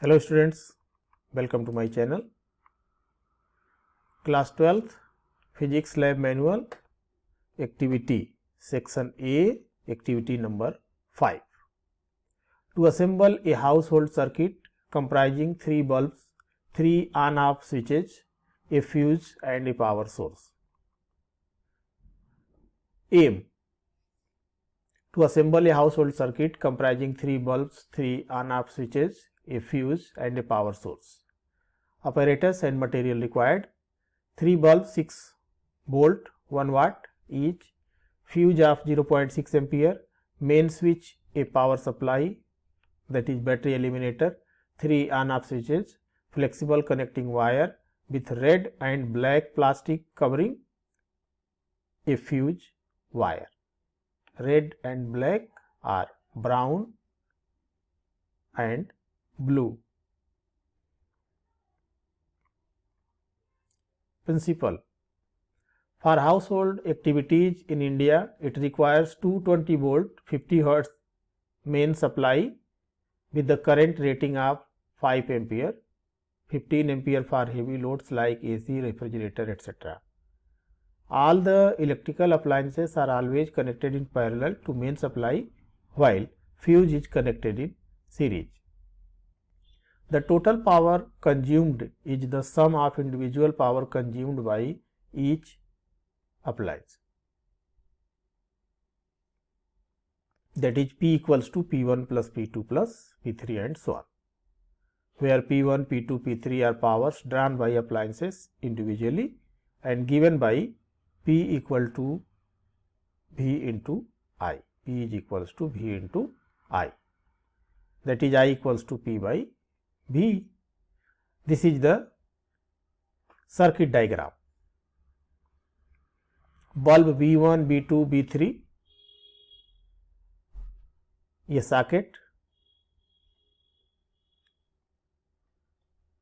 Hello students, welcome to my channel. Class 12th Physics Lab Manual Activity Section A, Activity number 5. To assemble a household circuit comprising 3 bulbs, 3 on-off switches, a fuse and a power source. Aim: to assemble a household circuit comprising 3 bulbs, 3 on-off switches, a fuse and a power source. Apparatus and material required: 3 bulbs 6 volt 1 watt each, fuse of 0.6 ampere, main switch a power supply, that is battery eliminator, 3 on-off switches, flexible connecting wire with red and black plastic covering, a fuse wire. Red and black are brown and blue. Principle: for household activities in India, it requires 220 volt 50 Hz main supply with the current rating of 5 ampere, 15 ampere for heavy loads like AC, refrigerator, etc. All the electrical appliances are always connected in parallel to main supply, while fuse is connected in series. The total power consumed is the sum of individual power consumed by each appliance, that is P equals to P1 plus P2 plus P3 and so on, where P1, P2, P3 are powers drawn by appliances individually and given by P equal to V into I. P is equals to V into I, that is I equals to P by V. This is the circuit diagram. Bulb B1, B2, B3, ये socket,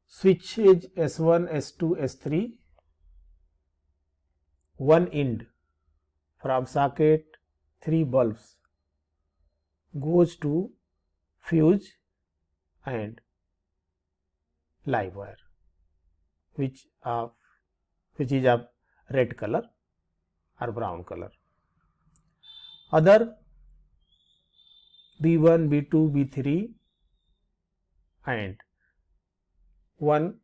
switches S1, S2, S3, one end from socket 3 bulbs goes to fuse and live wire, which is of red color or brown color. Other B1, B2, B3 and one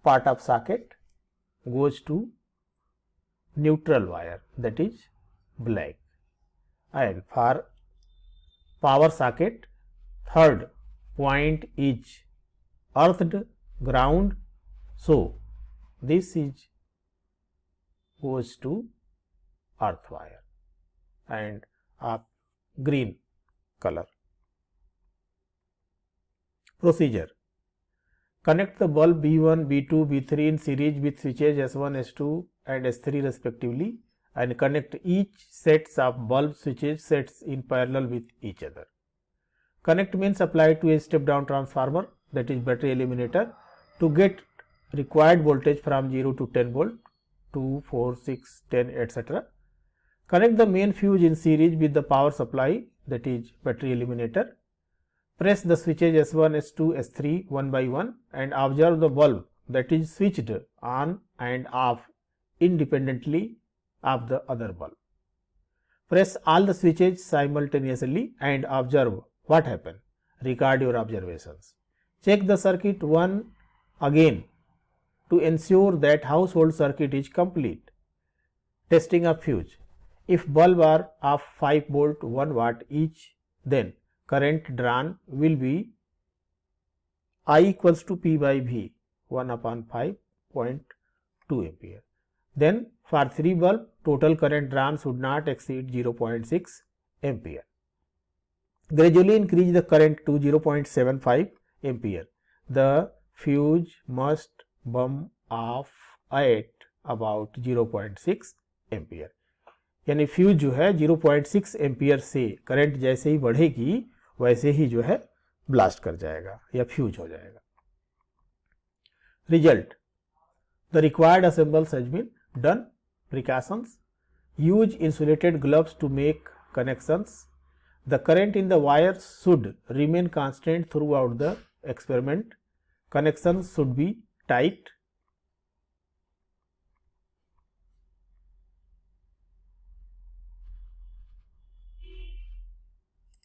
part of socket goes to neutral wire, that is black, and for power socket third point is earthed ground, so this is goes to earth wire and of green color. Procedure: connect the bulb B1, B2, B3 in series with switches S1, S2 and S3 respectively, and connect each sets of bulb switches sets in parallel with each other. Connect main supply to a step down transformer, that is battery eliminator, to get required voltage from 0 to 10 volt, 2, 4, 6, 10, etc. Connect the main fuse in series with the power supply, that is battery eliminator. Press the switches S1, S2, S3 one by one and observe the bulb that is switched on and off independently of the other bulb. Press all the switches simultaneously and observe what happened. Record your observations. Check the circuit one again to ensure that household circuit is complete. Testing of fuse: if bulb are of 5 volt 1 watt each, then current drawn will be I equals to P by V 1 upon 5.2 ampere. Then for 3 bulb, total current drawn should not exceed 0.6 ampere. Gradually increase the current to 0.75 ampere. The fuse must bump off at about 0.6 ampere. यानी fuse जो है 0.6 ampere से current जैसे ही बढ़ेगी वैसे ही जो है blast कर जाएगा या फ्यूज हो जाएगा. Result: the required assembles has been done. Precautions: use insulated gloves to make connections. The current in the wires should remain constant throughout the experiment. Connections should be tight